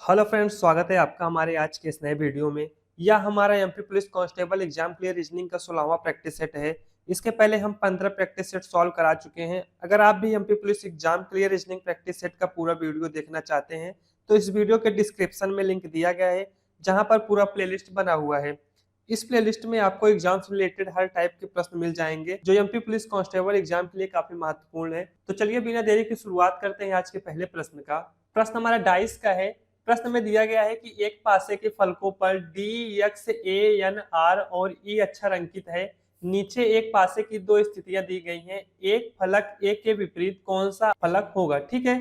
Hello friends, स्वागत है आपका हमारे आज के इस नए वीडियो में। यह हमारा MP police constable exam clear reasoning का 16वां प्रैक्टिस सेट है। इसके पहले हम 15 प्रैक्टिस सेट सॉल्व करा चुके हैं। अगर आप भी MP police exam clear reasoning practice set का पूरा वीडियो देखना चाहते हैं तो इस वीडियो के डिस्क्रिप्शन में लिंक दिया गया है, जहाँ पर पूरा प्लेलिस्ट बना हुआ है। इस प्लेलिस्ट में आपको एग्जाम से रिलेटेड हर टाइप के प्रश्न मिल जाएंगे जो एमपी पुलिस कांस्टेबल एग्जाम के लिए काफी महत्वपूर्ण है। तो चलिए बिना देरी की शुरुआत करते हैं आज के पहले प्रश्न का। प्रश्न हमारा डाइस का है। प्रश्न में दिया गया है कि एक पासे के फलकों पर D, X, A, N, R और ई अक्षर अंकित है। नीचे एक पासे की दो स्थितियां दी गई हैं। एक फलक ए के विपरीत कौन सा फलक होगा। ठीक है,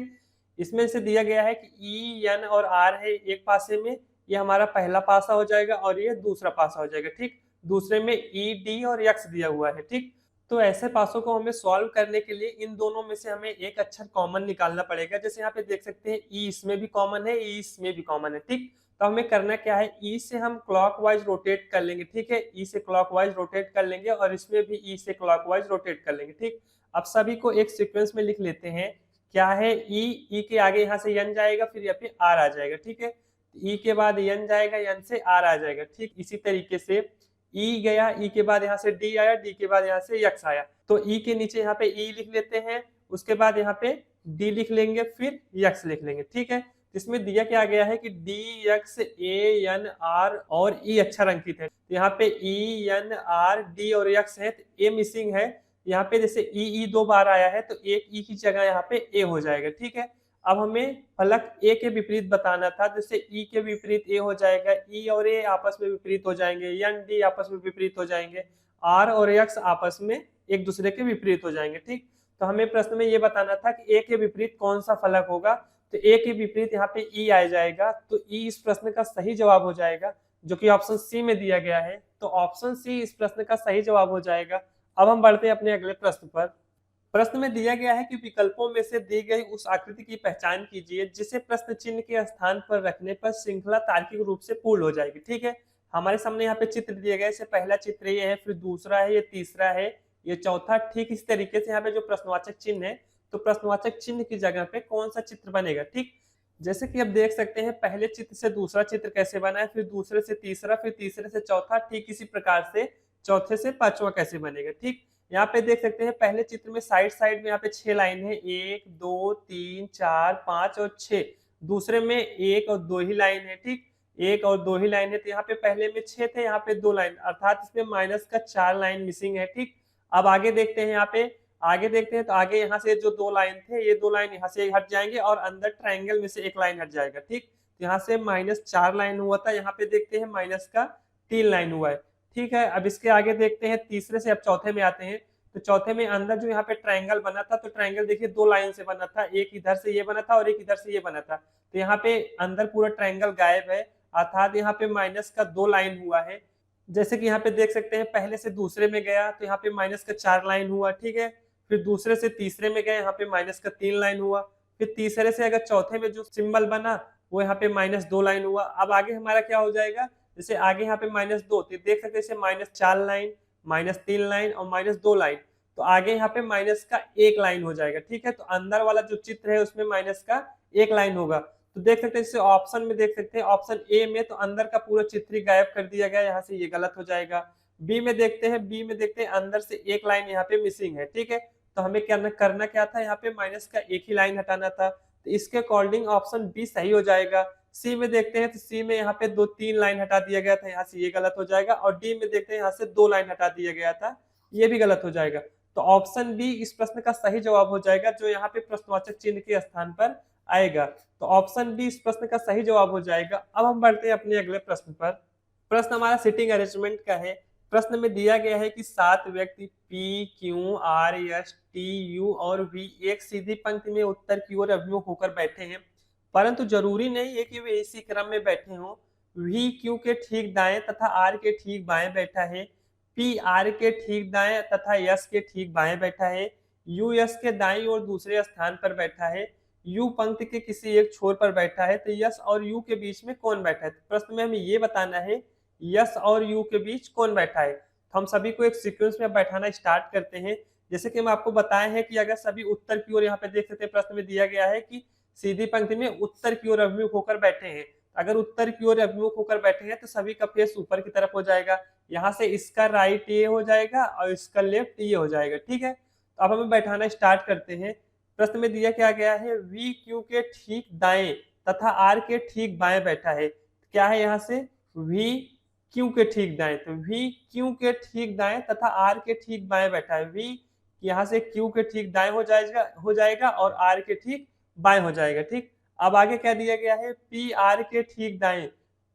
इसमें से दिया गया है कि ई, एन और आर है एक पासे में, ये हमारा पहला पासा हो जाएगा और ये दूसरा पासा हो जाएगा। ठीक, दूसरे में ई, डी और एक्स दिया हुआ है। ठीक, तो ऐसे पासों को हमें सॉल्व करने के लिए इन दोनों में से हमें एक अक्षर कॉमन निकालना पड़ेगा। जैसे यहाँ पे देख सकते हैं ई इसमें भी कॉमन है, ई इसमें भी कॉमन है। ठीक, तो हमें करना क्या है, ई से हम क्लॉकवाइज रोटेट कर लेंगे। ठीक है, ई से क्लॉकवाइज रोटेट कर लेंगे और इसमें भी ई से क्लॉकवाइज रोटेट कर लेंगे। ठीक, अब सभी को एक सीक्वेंस में लिख लेते हैं। क्या है, ई के आगे यहाँ से एन जाएगा, फिर यहाँ पे आर आ जाएगा। ठीक है, ई के बाद एन जाएगा, एन से आर आ जाएगा। ठीक, इसी तरीके से ई गया, ई के बाद यहाँ से डी आया, डी के बाद यहाँ से एक्स आया। तो ई के नीचे यहाँ पे ई लिख लेते हैं, उसके बाद यहाँ पे डी लिख लेंगे, फिर एक्स लिख लेंगे। ठीक है, इसमें दिया क्या गया है कि D, X, A, N, R और ई अक्षर अंकित है। तो यहाँ पे ई, एन, आर, डी और एक्स है, तो ए मिसिंग है। यहाँ पे जैसे ई दो बार आया है तो एक ई की जगह यहाँ पे ए हो जाएगा। ठीक है, अब हमें फलक ए के विपरीत बताना था। जैसे ई के विपरीत ए हो जाएगा, ई और ए आपस में विपरीत हो जाएंगे, एन, डी आपस में विपरीत हो जाएंगे, आर और एक्स आपस में एक दूसरे के विपरीत हो जाएंगे। ठीक, तो हमें प्रश्न में ये बताना था कि ए के विपरीत कौन सा फलक होगा। तो ए के विपरीत यहाँ पे ई आ जाएगा, तो ई इस प्रश्न का सही जवाब हो जाएगा, जो कि ऑप्शन सी में दिया गया है। तो ऑप्शन सी इस प्रश्न का सही जवाब हो जाएगा। अब हम बढ़ते हैं अपने अगले प्रश्न पर। प्रश्न में दिया गया है कि विकल्पों में से दी गई उस आकृति की पहचान कीजिए जिसे प्रश्न चिन्ह के स्थान पर रखने पर श्रृंखला तार्किक रूप से पूर्ण हो जाएगी। ठीक है, हमारे सामने यहाँ पे चित्र दिए गए, पहला चित्र ये है, फिर दूसरा है, ये तीसरा है, ये चौथा। ठीक इस तरीके से यहाँ पे जो प्रश्नवाचक चिन्ह है, तो प्रश्नवाचक चिन्ह की जगह पे कौन सा चित्र बनेगा। ठीक, जैसे कि अब देख सकते हैं पहले चित्र से दूसरा चित्र कैसे बना है, फिर दूसरे से तीसरा, फिर तीसरे से चौथा। ठीक इसी प्रकार से चौथे से पांचवा कैसे बनेगा। ठीक, यहाँ पे देख सकते हैं पहले चित्र में साइड साइड में यहाँ पे 6 लाइन है, 1 2 3 4 5 और 6। दूसरे में 1 और 2 ही लाइन है। ठीक, 1 और 2 ही लाइन है, तो यहाँ पे पहले में 6 थे, यहाँ पे 2 लाइन, अर्थात इसमें माइनस का 4 लाइन मिसिंग है। ठीक, अब आगे देखते हैं, यहाँ पे आगे देखते हैं, तो आगे यहाँ से जो 2 लाइन थे, ये 2 लाइन यहाँ से हट जाएंगे और अंदर ट्राइंगल में से एक लाइन हट जाएगा। ठीक, तो यहाँ से -4 लाइन हुआ था, यहाँ पे देखते हैं माइनस का 3 लाइन हुआ है। ठीक है, अब इसके आगे देखते हैं तीसरे से अब चौथे में आते हैं। तो चौथे में अंदर जो यहाँ पे ट्रायंगल बना था, तो ट्रायंगल देखिए 2 लाइन से बना था, एक इधर से ये बना था और एक इधर से ये बना था। तो यहाँ पे अंदर पूरा ट्रायंगल गायब है, अर्थात यहाँ पे माइनस का 2 लाइन हुआ है। जैसे कि यहाँ पे देख सकते हैं पहले से दूसरे में गया तो यहाँ पे माइनस का 4 लाइन हुआ। ठीक है, फिर दूसरे से तीसरे में गए, यहाँ पे माइनस का 3 लाइन हुआ। फिर तीसरे से अगर चौथे में जो सिंबल बना वो यहाँ पे -2 लाइन हुआ। अब आगे हमारा क्या हो जाएगा, जैसे आगे यहाँ पे -2, तो देख सकते हैं -4 लाइन, -3 लाइन और -2 लाइन। तो आगे यहाँ पे माइनस का 1 लाइन हो जाएगा। ठीक है, तो अंदर वाला जो चित्र है उसमें माइनस का 1 लाइन होगा। तो देख सकते हैं जैसे ऑप्शन में देख सकते हैं, ऑप्शन ए में तो अंदर का पूरा चित्र ही गायब कर दिया गया, यहाँ से ये गलत हो जाएगा। बी में देखते हैं, बी में देखते हैं अंदर से 1 लाइन यहाँ पे मिसिंग है। ठीक है, तो हमें करना क्या था, यहाँ पे माइनस का 1 ही लाइन हटाना था, तो इसके अकॉर्डिंग ऑप्शन बी सही हो जाएगा। सी में देखते हैं, तो सी में यहाँ पे 2-3 लाइन हटा दिया गया था, यहाँ से ये गलत हो जाएगा। और डी में देखते हैं यहाँ से 2 लाइन हटा दिया गया था, ये भी गलत हो जाएगा। तो ऑप्शन बी इस प्रश्न का सही जवाब हो जाएगा, जो यहाँ पे प्रश्नवाचक चिन्ह के स्थान पर आएगा। तो ऑप्शन बी इस प्रश्न का सही जवाब हो जाएगा। अब हम बढ़ते हैं अपने अगले प्रश्न पर। प्रश्न हमारा सिटिंग अरेंजमेंट का है। प्रश्न में दिया गया है कि 7 व्यक्ति P, Q, R, S, T, U और वी एक सीधी पंक्ति में उत्तर की ओर अभिमुख होकर बैठे हैं, परंतु जरूरी नहीं है कि वे इसी क्रम में बैठे हों। वी क्यू के ठीक दाएं तथा आर के ठीक बाएं बैठा है, पी आर के ठीक दाएं तथा यस के ठीक बाएं बैठा है, यू यस के दाईं ओर दूसरे स्थान पर बैठा है, यू पंक्ति के किसी एक छोर पर बैठा है, तो यस और यू के बीच में कौन बैठा है। तो प्रश्न में हमें ये बताना है यस और यू के बीच कौन बैठा है। तो हम सभी को एक सीक्वेंस में बैठाना स्टार्ट करते हैं। जैसे कि हम आपको बताए हैं कि अगर सभी उत्तर की ओर, यहाँ पे देख सकते हैं प्रश्न में दिया गया है कि सीधी पंक्ति में उत्तर की ओर अभिमुख होकर बैठे हैं। अगर उत्तर की ओर अभिमुख होकर बैठे हैं तो सभी का फेस ऊपर की तरफ हो जाएगा। यहाँ से इसका राइट ये हो जाएगा और इसका लेफ्ट ये हो जाएगा, ठीक है। तो अब हमें बैठाना स्टार्ट करते हैं। प्रश्न में दिया क्या गया है, वी क्यू के ठीक दाएं तथा आर के ठीक बाएं बैठा है। क्या है यहाँ से, वी क्यू के ठीक दाएं, तो वी क्यू के ठीक दाएं तथा आर के ठीक बाएं बैठा है। वी यहाँ से क्यू के ठीक दाएं हो जाएगा और आर के ठीक बाएं हो जाएगा, ठीक। अब आगे क्या दिया गया है, पी आर के ठीक दाएं,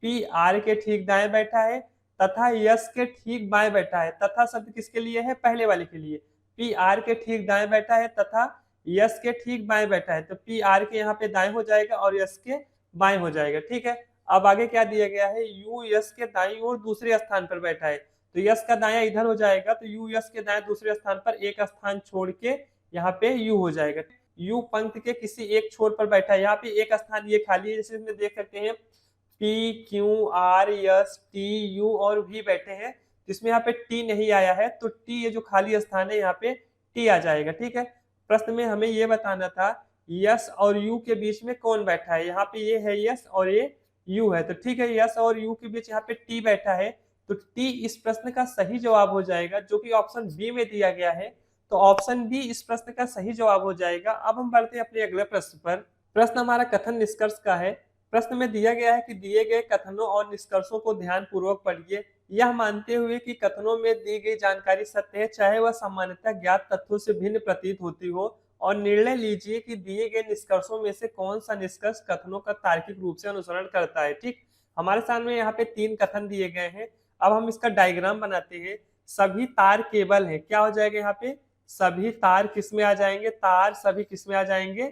पी आर के ठीक दाएं बैठा है तथा यस के ठीक बाएं बैठा है। तथा शब्द किसके लिए है, पहले वाले के लिए। पी आर के ठीक दाएं बैठा है तथा यस के ठीक बाएं बैठा है, तो पी आर के यहाँ पे दाएं हो जाएगा और यस के बाएं हो जाएगा, ठीक है। अब आगे क्या दिया गया है, यू यस के दाईं ओर दूसरे स्थान पर बैठा है, तो यस का दायां इधर हो जाएगा, तो यू यस के दाएं दूसरे स्थान पर एक स्थान छोड़ के यहाँ पे यू हो जाएगा। यू पंक्ति के किसी एक छोर पर बैठा है, यहाँ पे एक स्थान ये खाली है, जैसे इसमें देख सकते हैं P Q R S T U और वी बैठे हैं, जिसमें यहाँ पे टी नहीं आया है, तो टी ये जो खाली स्थान है यहाँ पे टी आ जाएगा, ठीक है। प्रश्न में हमें ये बताना था यस और यू के बीच में कौन बैठा है, यहाँ पे ये है यस और ये यू है, तो ठीक है यस और यू के बीच यहाँ पे टी बैठा है, तो टी इस प्रश्न का सही जवाब हो जाएगा, जो कि ऑप्शन बी में दिया गया है। तो ऑप्शन बी इस प्रश्न का सही जवाब हो जाएगा। अब हम बढ़ते हैं अपने अगले प्रश्न पर। प्रश्न हमारा कथन निष्कर्ष का है। प्रश्न में दिया गया है कि दिए गए कथनों और निष्कर्षों को ध्यान पूर्वक पढ़िए, यह मानते हुए कि कथनों में दी गई जानकारी सत्य है, चाहे वह सामान्यतः ज्ञात तथ्यों से भिन्न प्रतीत होती हो, और निर्णय लीजिए कि दिए गए निष्कर्षों में से कौन सा निष्कर्ष कथनों का तार्किक रूप से अनुसरण करता है, ठीक। हमारे सामने यहाँ पे 3 कथन दिए गए हैं। अब हम इसका डायग्राम बनाते हैं। सभी तार केबल है, क्या हो जाएगा यहाँ पे, सभी तार किस में आ जाएंगे, तार सभी किस में आ जाएंगे,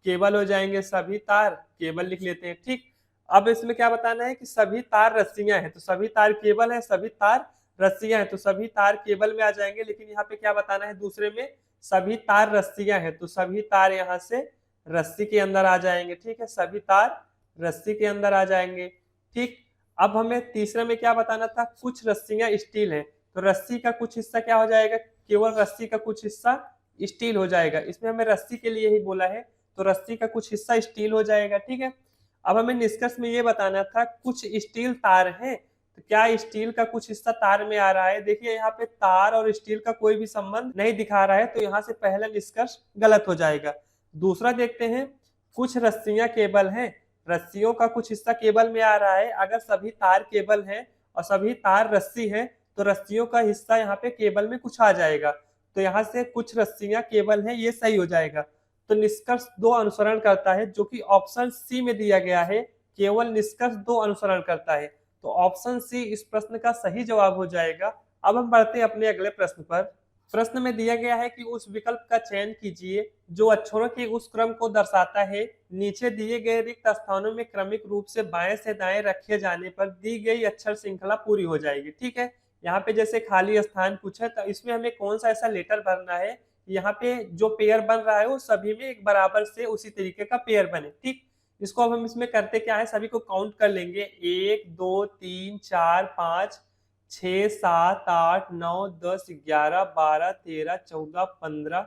केबल हो जाएंगे, सभी तार केबल लिख लेते हैं, ठीक। अब इसमें क्या बताना है कि सभी तार रस्सियां हैं, तो सभी तार केबल है, सभी तार रस्सियां हैं, तो सभी तार केबल में आ जाएंगे। लेकिन यहाँ पे क्या बताना है, दूसरे में सभी तार रस्सियां हैं, तो सभी तार यहाँ से रस्सी के अंदर आ जाएंगे, ठीक है, सभी तार रस्सी के अंदर आ जाएंगे, ठीक। अब हमें तीसरे में क्या बताना था, कुछ रस्सियां स्टील है, तो रस्सी का कुछ हिस्सा क्या हो जाएगा, केवल रस्सी का कुछ हिस्सा स्टील हो जाएगा। इसमें हमें रस्सी के लिए ही बोला है, तो रस्सी का कुछ हिस्सा स्टील हो जाएगा, ठीक है। अब हमें निष्कर्ष में ये बताना था कुछ स्टील तार है, तो क्या स्टील का कुछ हिस्सा तार में आ रहा है। देखिए यहाँ पे तार और स्टील का कोई भी संबंध नहीं दिखा रहा है, तो यहाँ से पहला निष्कर्ष गलत हो जाएगा। दूसरा देखते हैं, कुछ रस्सियां केबल हैं, रस्सियों का कुछ हिस्सा केबल में आ रहा है। अगर सभी तार केबल हैं और सभी तार रस्सी है, तो रस्सियों का हिस्सा यहाँ पे केबल में कुछ आ जाएगा, तो यहाँ से कुछ रस्सियां केबल हैं, ये सही हो जाएगा। तो निष्कर्ष 2 अनुसरण करता है, जो कि ऑप्शन सी में दिया गया है, केवल निष्कर्ष 2 अनुसरण करता है, तो ऑप्शन सी इस प्रश्न का सही जवाब हो जाएगा। अब हम बढ़ते हैं अपने अगले प्रश्न पर। प्रश्न में दिया गया है कि उस विकल्प का चयन कीजिए जो अक्षरों के उस क्रम को दर्शाता है, नीचे दिए गए रिक्त स्थानों में क्रमिक रूप से बाएं से दाएं रखे जाने पर दी गई अक्षर श्रृंखला पूरी हो जाएगी, ठीक है। यहाँ पे जैसे खाली स्थान कुछ है, तो इसमें हमें कौन सा ऐसा लेटर भरना है, यहाँ पे जो पेयर बन रहा है वो सभी में एक बराबर से उसी तरीके का पेयर बने, ठीक। इसको अब हम इसमें करते क्या है, सभी को काउंट कर लेंगे, 1 2 3 4 5 6 7 8 9 10 11 12 13 14 15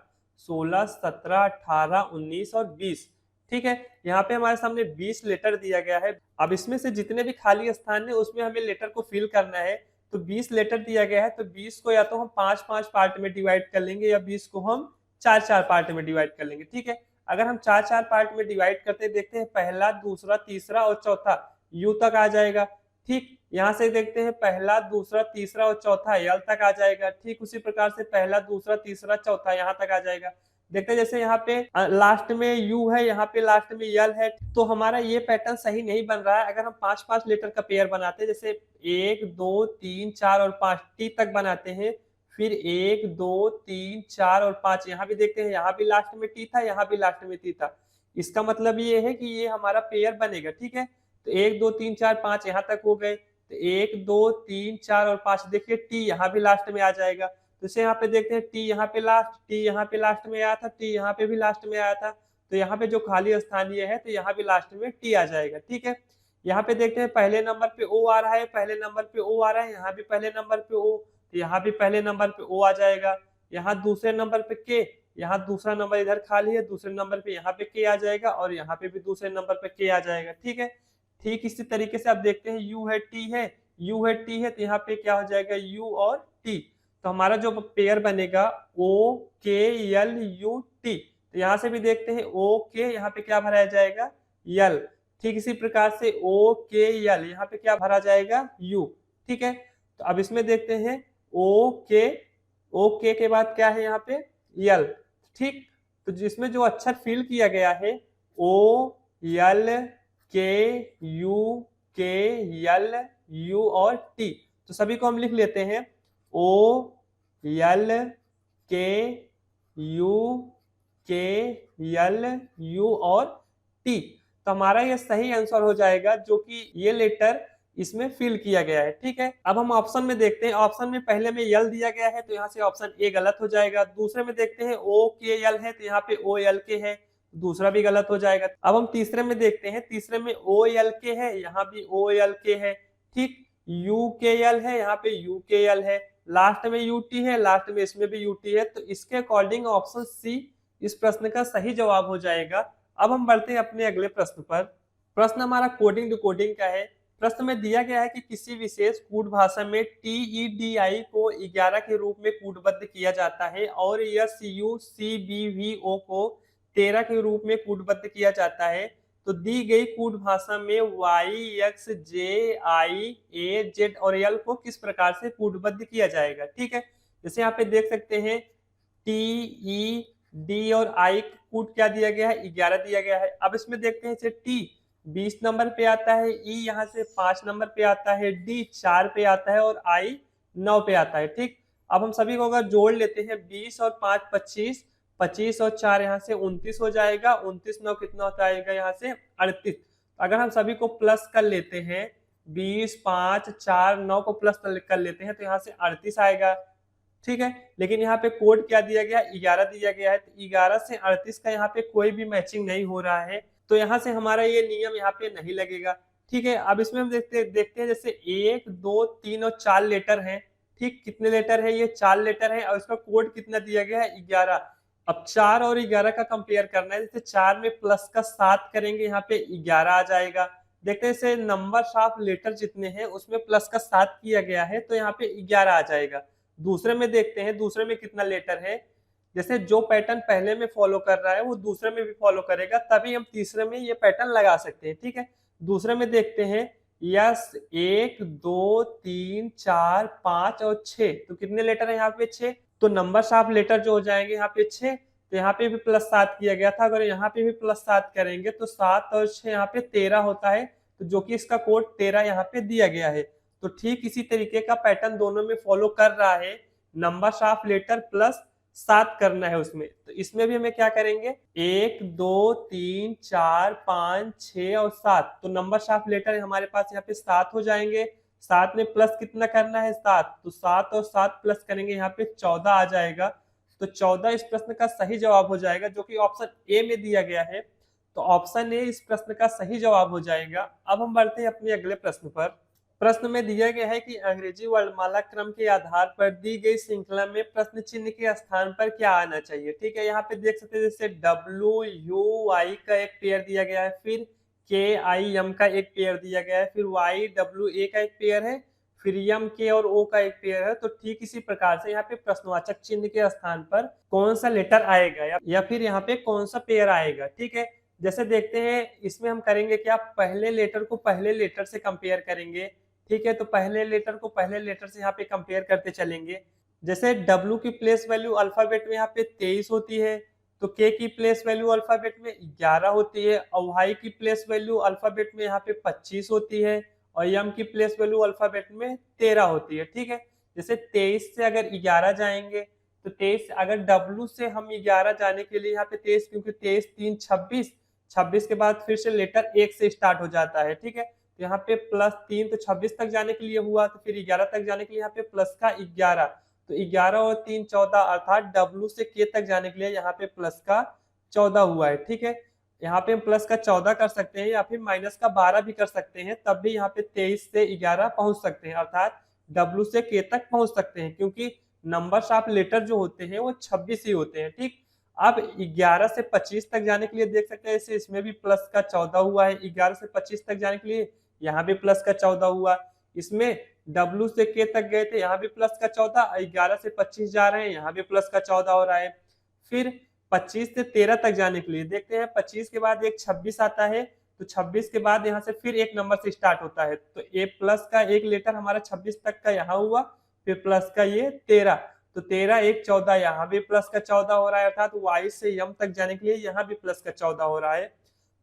16 17 18 19 और 20, ठीक है। यहाँ पे हमारे सामने 20 लेटर दिया गया है। अब इसमें से जितने भी खाली स्थान है उसमें हमें लेटर को फिल करना है, तो 20 लेटर दिया गया है, तो 20 को या तो हम 5-5 पार्ट में डिवाइड कर लेंगे या 20 को हम 4-4 पार्ट में डिवाइड कर लेंगे, ठीक है। अगर हम 4-4 पार्ट में डिवाइड करते देखते हैं, पहला दूसरा तीसरा और चौथा यू तक आ जाएगा, ठीक। यहाँ से देखते हैं पहला दूसरा तीसरा और चौथा यल तक आ जाएगा, ठीक। उसी प्रकार से पहला दूसरा तीसरा चौथा यहाँ तक आ जाएगा। देखते हैं जैसे यहाँ पे लास्ट में यू है, यहाँ पे लास्ट में यल है, तो हमारा ये पैटर्न सही नहीं बन रहा है। अगर हम 5-5 लेटर का पेयर बनाते हैं, जैसे 1 2 3 4 और 5 टी तक बनाते हैं, फिर 1 2 3 4 और 5, यहाँ भी देखते हैं, यहाँ भी लास्ट में टी था, यहाँ भी लास्ट में टी था। इसका मतलब ये है कि ये हमारा पेयर बनेगा, ठीक है। तो 1 2 3 4 5 यहाँ तक हो गए, तो 1 2 3 4 और 5, देखिए टी यहाँ भी लास्ट में आ जाएगा। तो इसे यहाँ पे देखते हैं, टी यहाँ पे लास्ट, टी यहाँ पे लास्ट में आया था, टी यहाँ पे भी लास्ट में आया था, तो यहाँ पे जो खाली स्थान ये है, तो यहाँ भी लास्ट में टी आ जाएगा, ठीक है। यहाँ पे देखते हैं पहले नंबर पे ओ आ रहा है, पहले नंबर पे ओ आ रहा है, यहाँ भी पहले नंबर पे ओ, तो यहाँ भी पहले नंबर पे ओ आ जाएगा। यहाँ दूसरे नंबर पे के, यहाँ दूसरा नंबर इधर खाली है, दूसरे नंबर पे यहाँ पे के आ जाएगा और यहाँ पे भी दूसरे नंबर पे के आ जाएगा। ठीक है, ठीक इसी तरीके से आप देखते हैं यू है टी है, यू है टी है, तो यहाँ पे क्या हो जाएगा यू और टी। तो हमारा जो पेयर बनेगा ओ के यल यू टी। तो यहाँ से भी देखते हैं ओ के, यहाँ पे क्या भराया जाएगा यल। ठीक इसी प्रकार से ओ के यल, यहाँ पे क्या भरा जाएगा यू। ठीक है, तो अब इसमें देखते हैं ओ के बाद क्या है यहाँ पे यल। ठीक, तो जिसमें जो अक्षर फिल किया गया है ओ यल के यल यू और टी, तो सभी को हम लिख लेते हैं ओ यल के यल यू और टी। तो हमारा ये सही आंसर हो जाएगा जो कि ये लेटर इसमें फिल किया गया है। ठीक है, अब हम ऑप्शन में देखते हैं। ऑप्शन में पहले में यल दिया गया है तो यहाँ से ऑप्शन ए गलत हो जाएगा। दूसरे में देखते हैं ओ के यल है तो यहाँ पे ओ यल के है, दूसरा भी गलत हो जाएगा। अब हम तीसरे में देखते हैं, तीसरे में ओ यल के है, यहाँ भी ओ यल के है। ठीक, यू के यल है, यहाँ पे यू के यल है, लास्ट में यू टी है, लास्ट में इसमें भी यू टी है। तो इसके अकॉर्डिंग ऑप्शन सी इस प्रश्न का सही जवाब हो जाएगा। अब हम बढ़ते हैं अपने अगले प्रश्न पर। प्रश्न हमारा कोडिंग डिकोडिंग का है। प्रश्न में दिया गया है कि किसी विशेष कूट भाषा में TEDI को 11 के रूप में कूटबद्ध किया जाता है और SUCBVO को 13 के रूप में कूटबद्ध किया जाता है। तो दी गई कूट भाषा में Y, X, J, I, A, Z और L को किस प्रकार से कूटबद्ध किया जाएगा। ठीक है, जैसे यहाँ पे देख सकते हैं T, E, D और I कूट क्या दिया गया है 11 दिया गया है। अब इसमें देखते हैं T 20 नंबर पे आता है, E यहाँ से 5 नंबर पे आता है, D 4 पे आता है और I 9 पे आता है। ठीक, अब हम सभी को अगर जोड़ लेते हैं 20 और 5 25, 25 और 4 यहाँ से 29 हो जाएगा, 29 9 कितना होता है यहाँ से 38। अगर हम सभी को प्लस कर लेते हैं 20 5 4 9 को प्लस कर लेते हैं तो यहाँ से 38 आएगा। ठीक है, लेकिन यहाँ पे कोड क्या दिया गया 11 दिया गया है, तो 11 से 38 का यहाँ पे कोई भी मैचिंग नहीं हो रहा है, तो यहाँ से हमारा ये नियम यहाँ पे नहीं लगेगा। ठीक है, अब इसमें हम देखते हैं जैसे 1 2 3 और 4 लेटर हैं। ठीक, कितने लेटर है ये 4 लेटर है और इसका कोड कितना दिया गया है 11। अब 4 और 11 का कंपेयर करना है, जैसे 4 में प्लस का 7 करेंगे यहाँ पे 11 आ जाएगा। देखते हैं जैसे नंबर ऑफ लेटर जितने हैं उसमें प्लस का 7 किया गया है तो यहाँ पे 11 आ जाएगा। दूसरे में देखते हैं दूसरे में कितना लेटर है, जैसे जो पैटर्न पहले में फॉलो कर रहा है वो दूसरे में भी फॉलो करेगा, तभी हम तीसरे में ये पैटर्न लगा सकते हैं। ठीक है, दूसरे में देखते हैं यस 1 2 3 4 5 और 6, तो कितने लेटर है यहाँ पे 6, तो नंबर ऑफ लेटर जो हो जाएंगे यहाँ पे 6, तो यहाँ पे भी प्लस 7 किया गया था, अगर यहाँ पे भी प्लस 7 करेंगे तो 7 और 6 यहाँ पे 13 होता है, तो जो कि इसका कोड 13 यहाँ पे दिया गया है। तो ठीक इसी तरीके का पैटर्न दोनों में फॉलो कर रहा है, नंबर ऑफ लेटर प्लस 7 करना है उसमें। तो इसमें भी हमें क्या करेंगे 1 2 3 4 5 6 और 7, तो नंबर ऑफ लेटर हमारे पास यहाँ पे 7 हो जाएंगे। 7 में प्लस कितना करना है 7, तो 7 और 7 प्लस करेंगे यहाँ पे 14 आ जाएगा। तो 14 इस प्रश्न का सही जवाब हो जाएगा जो कि ऑप्शन ए में दिया गया है। तो ऑप्शन ए इस प्रश्न का सही जवाब हो जाएगा। अब हम बढ़ते हैं अपने अगले प्रश्न पर। प्रश्न में दिया गया है कि अंग्रेजी वर्णमाला क्रम के आधार पर दी गई श्रृंखला में प्रश्न चिन्ह के स्थान पर क्या आना चाहिए। ठीक है, यहाँ पे देख सकते हैं जैसे WUI का एक पेयर दिया गया है, फिर KIM का एक पेयर दिया गया है, फिर YWA का एक पेयर है, फिर MK और O का एक पेयर है। तो ठीक इसी प्रकार से यहाँ पे प्रश्नवाचक चिन्ह के स्थान पर कौन सा लेटर आएगा या फिर यहाँ पे कौन सा पेयर आएगा। ठीक है, जैसे देखते हैं इसमें हम करेंगे क्या, पहले लेटर को पहले लेटर से कंपेयर करेंगे। ठीक है, तो पहले लेटर को पहले लेटर से यहाँ पे कंपेयर करते चलेंगे। जैसे W की प्लेस वैल्यू अल्फाबेट में यहाँ पे 23 होती है, तो K की प्लेस वैल्यू अल्फाबेट में 11 होती है, और Y की प्लेस वैल्यू अल्फाबेट में यहाँ पे 25 होती है, और M की प्लेस वैल्यू अल्फाबेट में 13 होती है। ठीक है, जैसे 23 से अगर 11 जाएंगे तो 23 अगर W से हम 11 जाने के लिए यहाँ पे 23, क्योंकि 23 3 26, 26 के बाद फिर से लेटर 1 से स्टार्ट हो जाता है। ठीक है, तो यहाँ पे प्लस 3 तो 26 तक जाने के लिए हुआ, तो फिर 11 तक जाने के लिए यहाँ पे प्लस का 11, तो 11 और 3 14, अर्थात W से K तक जाने के लिए यहाँ पे प्लस का 14 हुआ है। ठीक है, यहाँ पे हम प्लस का 14 कर सकते हैं या फिर माइनस का 12 भी कर सकते हैं, तब भी यहाँ पे 23 से 11 पहुंच सकते हैं, अर्थात W से K तक पहुंच सकते हैं, क्योंकि नंबर ऑफ लेटर जो होते हैं वो 26 ही होते हैं। ठीक, अब 11 से 25 तक जाने के लिए देख सकते हैं इसे, इसमें भी प्लस का 14 हुआ है। 11 से 25 तक जाने के लिए यहाँ भी प्लस का 14 हुआ। इसमें W से K तक गए थे, यहाँ भी प्लस का 14। 11 से 25 जा रहे हैं, यहाँ भी प्लस का 14 हो रहा है। फिर 25 से 13 तक जाने के लिए देखते हैं, 25 के बाद एक 26 आता है, तो 26 के बाद यहाँ से फिर एक नंबर से स्टार्ट होता है, तो ए प्लस का एक लेटर हमारा 26 तक का यहाँ हुआ, फिर प्लस का ये 13, तो 13 एक 14, यहाँ भी प्लस का 14 हो रहा है, अर्थात वाई से यम तक जाने के लिए यहाँ भी प्लस का 14 हो रहा है।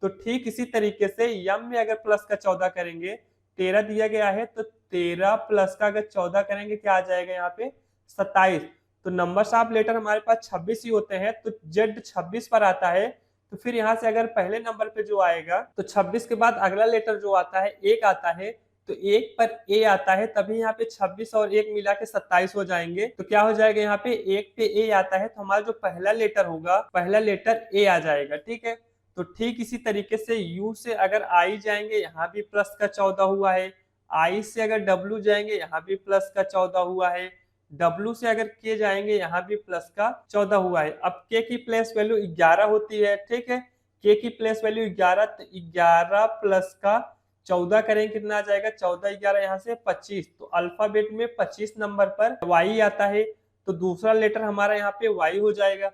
तो ठीक इसी तरीके से यम में अगर प्लस का 14 करेंगे, 13 दिया गया है, तो 13 प्लस का अगर 14 करेंगे क्या आ जाएगा यहाँ पे 27। तो नंबर ऑफ लेटर हमारे पास 26 ही होते हैं, तो जेड 26 पर आता है। तो फिर यहाँ से अगर पहले नंबर पे जो आएगा, तो 26 के बाद अगला लेटर जो आता है एक आता है, तो एक पर ए आता है, तभी यहाँ पे 26 और एक मिला के 27 हो जाएंगे। तो क्या हो जाएगा यहाँ पे एक पे ए आता है, तो हमारा जो पहला लेटर होगा, पहला लेटर ए आ जाएगा। ठीक है, तो ठीक इसी तरीके से यू से अगर आई जाएंगे, यहाँ भी प्लस का 14 हुआ है। आई से अगर डब्ल्यू जाएंगे, यहाँ भी प्लस का 14 हुआ है। डब्ल्यू से अगर के जाएंगे, यहाँ भी प्लस का 14 हुआ है। अब के की प्लेस वैल्यू 11 होती है। ठीक है, के की प्लेस वैल्यू 11, तो 11 प्लस का 14 करेंगे कितना आ जाएगा, 14 11 यहाँ से 25। तो अल्फाबेट में 25 नंबर पर वाई आता है, तो दूसरा लेटर हमारा यहाँ पे वाई हो जाएगा।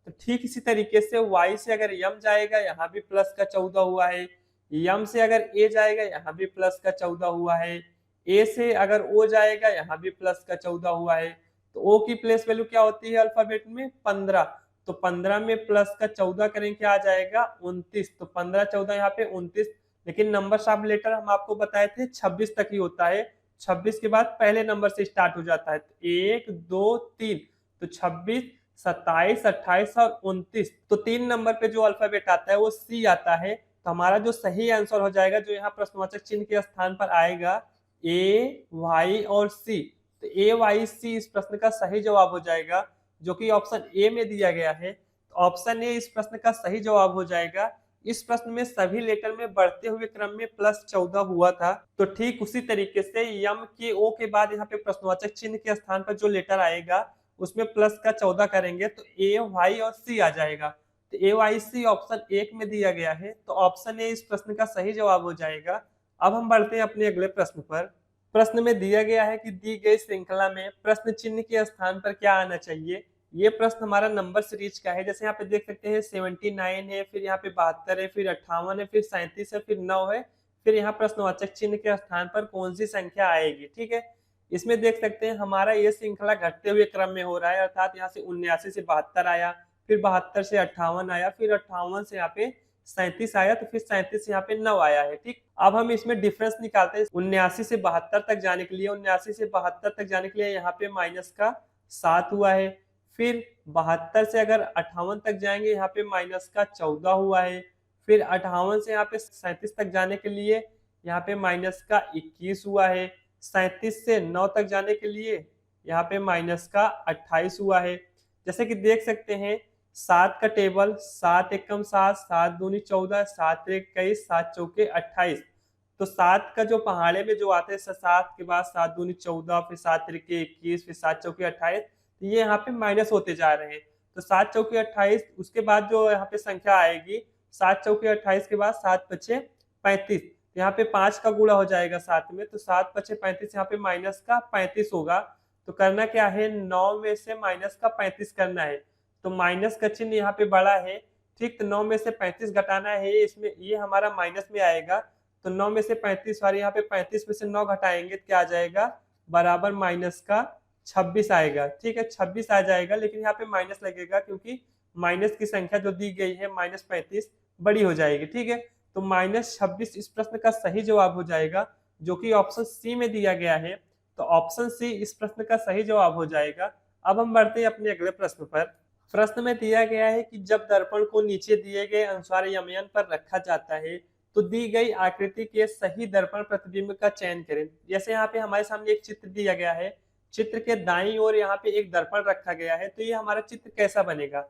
तो ठीक इसी तरीके से वाई से अगर यम जाएगा, यहाँ भी प्लस का 14 हुआ है। यम से अगर ए जाएगा, यहाँ भी प्लस का 14 हुआ है। ए से अगर ओ जाएगा, यहाँ भी प्लस का 14 हुआ है। तो ओ की प्लेस वैल्यू क्या होती है अल्फाबेट में 15, तो 15 में प्लस का 14 करेंगे क्या आ जाएगा 29। तो 15 14 यहाँ पे 29, लेकिन नंबर ऑफ लेटर हम आपको बताए थे 26 तक ही होता है। 26 के बाद पहले नंबर से स्टार्ट हो जाता है, तो 1 2 3, तो 26 27 28 और 29। तो 3 नंबर पे जो अल्फाबेट आता है वो सी आता है। तो हमारा जो सही आंसर हो जाएगा, जो यहाँ प्रश्नवाचक चिन्ह के स्थान पर आएगा, ए वाई और सी। तो ए वाई सी इस प्रश्न का सही जवाब हो जाएगा, जो कि ऑप्शन ए में दिया गया है। तो ऑप्शन ए इस प्रश्न का सही जवाब हो जाएगा। इस प्रश्न में सभी लेटर में बढ़ते हुए क्रम में प्लस 14 हुआ था। तो ठीक उसी तरीके से यम के ओ के बाद यहाँ पे प्रश्नवाचक चिन्ह के स्थान पर जो लेटर आएगा उसमें प्लस का 14 करेंगे, तो ए वाई और सी आ जाएगा। तो ए वाई सी ऑप्शन एक में दिया गया है, तो ऑप्शन ए इस प्रश्न का सही जवाब हो जाएगा। अब हम बढ़ते हैं अपने अगले प्रश्न पर। प्रश्न में दिया गया है कि दी गई श्रृंखला में प्रश्न चिन्ह के स्थान पर क्या आना चाहिए। ये प्रश्न हमारा नंबर सीरीज का है। जैसे यहाँ पे देख सकते हैं 79 है, फिर यहाँ पे 72 है, फिर 58 है, फिर 37 है, फिर 9 है, फिर यहाँ प्रश्नवाचक चिन्ह के स्थान पर कौन सी संख्या आएगी। ठीक है, इसमें देख सकते हैं हमारा ये श्रृंखला घटते हुए क्रम में हो रहा है, अर्थात यहाँ से 79 से 72 आया, फिर 72 से 58 आया, फिर 58 से यहाँ पे 37 आया, तो फिर 37 से यहाँ पे 9 आया है। ठीक, अब हम इसमें डिफरेंस निकालते हैं। 79 से 72 तक जाने के लिए, 79 से 72 तक जाने के लिए यहाँ पे माइनस का 7 हुआ है। फिर 72 से अगर 58 तक जाएंगे, यहाँ पे माइनस का 14 हुआ है। फिर 58 से यहाँ पे 37 तक जाने के लिए यहाँ पे माइनस का 21 हुआ है। 37 से 9 तक जाने के लिए यहाँ पे माइनस का 28 हुआ है। जैसे कि देख सकते हैं 7 का टेबल, 7 एकम 7, 7 दूनी 14, 7 एक 21, 7 चौके 28। तो 7 का जो पहाड़े में जो आते हैं 7 के बाद 7 दूनी 14, फिर 7 त्रिके 21, फिर 7 चौके 28, तो ये यहाँ पे माइनस होते जा रहे हैं। तो 7 चौके 28, उसके बाद जो यहाँ पे संख्या आएगी 7 चौके 28 के बाद 7 पचे 35, यहाँ पे 5 का गुणा हो जाएगा 7 में, तो 7 पचे 35, यहाँ पे माइनस का 35 होगा। तो करना क्या है, 9 में से माइनस का 35 करना है। तो माइनस का चिन्ह यहाँ पे बड़ा है। ठीक, तो 9 में से 35 घटाना है, इसमें ये हमारा माइनस में आएगा। तो 9 में से 35 वाले यहाँ पे 35 में से 9 घटाएंगे तो क्या आ जाएगा, बराबर माइनस का 26 आएगा। ठीक है, 26 आ जाएगा, लेकिन यहाँ पे माइनस लगेगा क्योंकि माइनस की संख्या जो दी गई है -35 बड़ी हो जाएगी। ठीक है, तो -26 इस प्रश्न का सही जवाब हो जाएगा, जो कि ऑप्शन सी में दिया गया है। तो ऑप्शन सी इस प्रश्न का सही जवाब हो जाएगा। अब हम बढ़ते हैं अपने अगले प्रश्न पर। प्रश्न में दिया गया है कि जब दर्पण को नीचे दिए गए अनुसार यमयन पर रखा जाता है, तो दी गई आकृति के सही दर्पण प्रतिबिंब का चयन करें। जैसे यहाँ पे हमारे सामने एक चित्र दिया गया है, चित्र के दाईं ओर यहाँ पे एक दर्पण रखा गया है, तो ये हमारा चित्र कैसा बनेगा।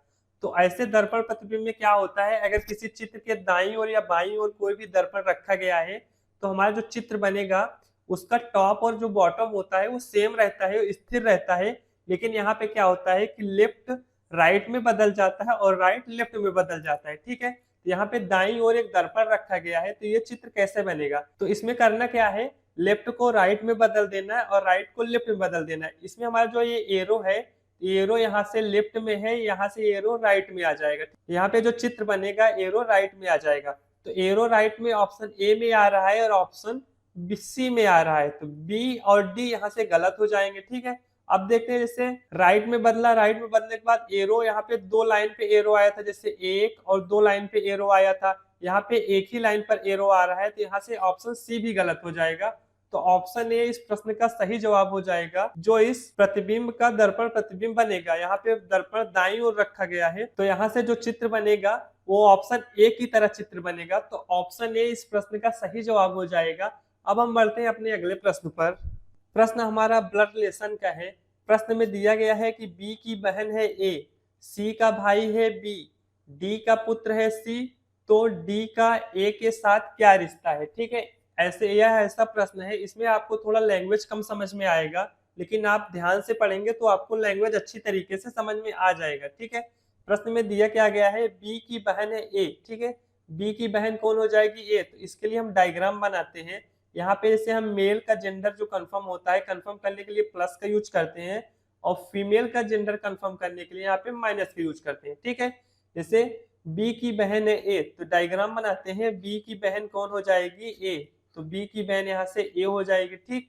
तो ऐसे दर्पण प्रतिबिंब में क्या होता है, अगर किसी चित्र के दाईं ओर या बाईं ओर कोई भी दर्पण रखा गया है, तो हमारा जो चित्र बनेगा उसका टॉप और जो बॉटम होता है वो सेम रहता है, स्थिर रहता है। लेकिन यहाँ पे क्या होता है कि लेफ्ट राइट में बदल जाता है और राइट लेफ्ट में बदल जाता है, ठीक है। तो यहाँ पे दाईं ओर एक दर्पण रखा गया है, तो ये चित्र कैसे बनेगा? तो इसमें करना क्या है, लेफ्ट को राइट में बदल देना है और राइट को लेफ्ट में बदल देना है। इसमें हमारा जो ये एरो है, एरो यहाँ से लेफ्ट में है, यहाँ से एरो राइट में आ जाएगा। यहाँ पे जो चित्र बनेगा एरो राइट में आ जाएगा। तो एरो राइट में ऑप्शन ए में आ रहा है और ऑप्शन सी में आ रहा है, तो बी और डी यहाँ से गलत हो जाएंगे, ठीक है। अब देखते हैं, जैसे राइट में बदला, राइट में बदलने के बाद एरो यहाँ पे 2 लाइन पे एरो आया था, जैसे 1 और 2 लाइन पे एरो आया था, यहाँ पे एक ही लाइन पर एरो आ रहा है, तो यहाँ से ऑप्शन सी भी गलत हो जाएगा। तो ऑप्शन ए इस प्रश्न का सही जवाब हो जाएगा। जो इस प्रतिबिंब का दर्पण प्रतिबिंब बनेगा, यहाँ पे दर्पण दाईं ओर रखा गया है, तो यहाँ से जो चित्र बनेगा वो ऑप्शन ए की तरह चित्र बनेगा। तो ऑप्शन ए इस प्रश्न का सही जवाब हो जाएगा। अब हम बढ़ते हैं अपने अगले प्रश्न पर। प्रश्न हमारा ब्लड रिलेशन का है। प्रश्न में दिया गया है कि बी की बहन है ए, सी का भाई है बी, डी का पुत्र है सी, तो डी का ए के साथ क्या रिश्ता है, ठीक है। यह ऐसा प्रश्न है, इसमें आपको थोड़ा लैंग्वेज कम समझ में आएगा, लेकिन आप ध्यान से पढ़ेंगे तो आपको लैंग्वेज अच्छी तरीके से समझ में आ जाएगा, ठीक है। प्रश्न में दिया क्या गया है, बी की बहन है ए, ठीक है। बी की बहन कौन हो जाएगी, ए। तो इसके लिए हम डायग्राम बनाते हैं। यहाँ पे जैसे हम मेल का जेंडर जो कंफर्म होता है, कंफर्म करने के लिए प्लस का यूज करते हैं, और फीमेल का जेंडर कंफर्म करने के लिए यहाँ पे माइनस का यूज करते हैं, ठीक है। जैसे बी की बहन है ए, तो डायग्राम बनाते हैं, बी की बहन कौन हो जाएगी, ए, तो बी की बहन यहाँ से ए हो जाएगी, ठीक।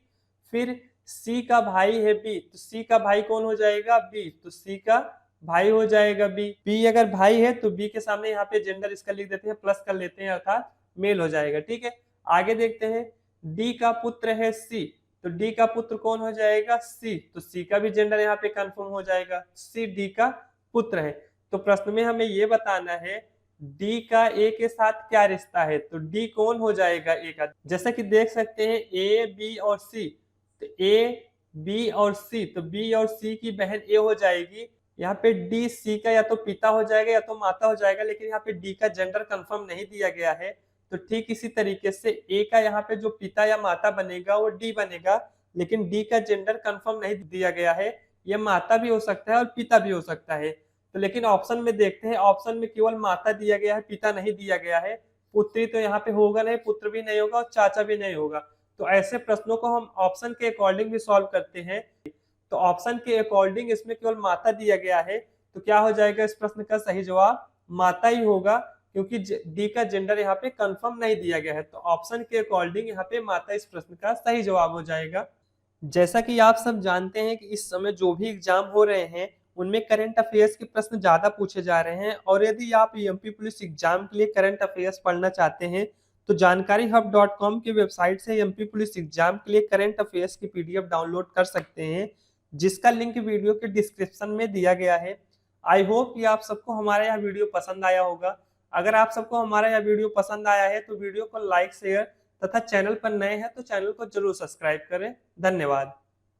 फिर सी का भाई है बी, तो सी का भाई कौन हो जाएगा, बी, तो सी का भाई हो जाएगा बी। बी अगर भाई है तो बी के सामने यहाँ पे जेंडर इसका लिख देते हैं, प्लस कर लेते हैं, अर्थात मेल हो जाएगा, ठीक है। आगे देखते हैं, डी का पुत्र है सी, तो डी का पुत्र कौन हो जाएगा, सी, तो सी का भी जेंडर यहाँ पे कंफर्म हो जाएगा, सी डी का पुत्र है। तो प्रश्न में हमें ये बताना है डी का ए के साथ क्या रिश्ता है, तो डी कौन हो जाएगा ए का। जैसा कि देख सकते हैं ए बी और सी, तो ए बी और सी, तो बी और सी की बहन ए हो जाएगी। यहाँ पे डी सी का या तो पिता हो जाएगा या तो माता हो जाएगा, लेकिन यहाँ पे डी का जेंडर कंफर्म नहीं दिया गया है। तो ठीक इसी तरीके से ए का यहाँ पे जो पिता या माता बनेगा वो डी बनेगा, लेकिन डी का जेंडर कंफर्म नहीं दिया गया है। ये माता भी हो सकता है और पिता भी हो सकता है। तो लेकिन ऑप्शन में देखते हैं, ऑप्शन में केवल माता दिया गया है, पिता नहीं दिया गया है। पुत्री तो यहाँ पे होगा नहीं, पुत्र भी नहीं होगा और चाचा भी नहीं होगा। तो ऐसे प्रश्नों को हम ऑप्शन के अकॉर्डिंग भी सॉल्व करते हैं। तो ऑप्शन के अकॉर्डिंग इसमें केवल माता दिया गया है, तो क्या हो जाएगा इस प्रश्न का सही जवाब, माता ही होगा, क्योंकि डी का जेंडर यहाँ पे कंफर्म नहीं दिया गया है। तो ऑप्शन के अकॉर्डिंग यहाँ पे माता इस प्रश्न का सही जवाब हो जाएगा। जैसा कि आप सब जानते हैं कि इस समय जो भी एग्जाम हो रहे हैं उनमें करंट अफेयर्स के प्रश्न ज्यादा पूछे जा रहे हैं, और यदि आप एमपी पुलिस एग्जाम के लिए करंट अफेयर्स पढ़ना चाहते हैं तो जानकारीहब.com की वेबसाइट से एमपी पुलिस एग्जाम के लिए करंट अफेयर्स की पीडीएफ डाउनलोड कर सकते हैं, जिसका लिंक वीडियो के डिस्क्रिप्शन में दिया गया है। आई होप कि आप सबको हमारा यह वीडियो पसंद आया होगा। अगर आप सबको हमारा यह वीडियो पसंद आया है तो वीडियो को लाइक शेयर तथा चैनल पर नए हैं तो चैनल को जरूर सब्सक्राइब करें। धन्यवाद।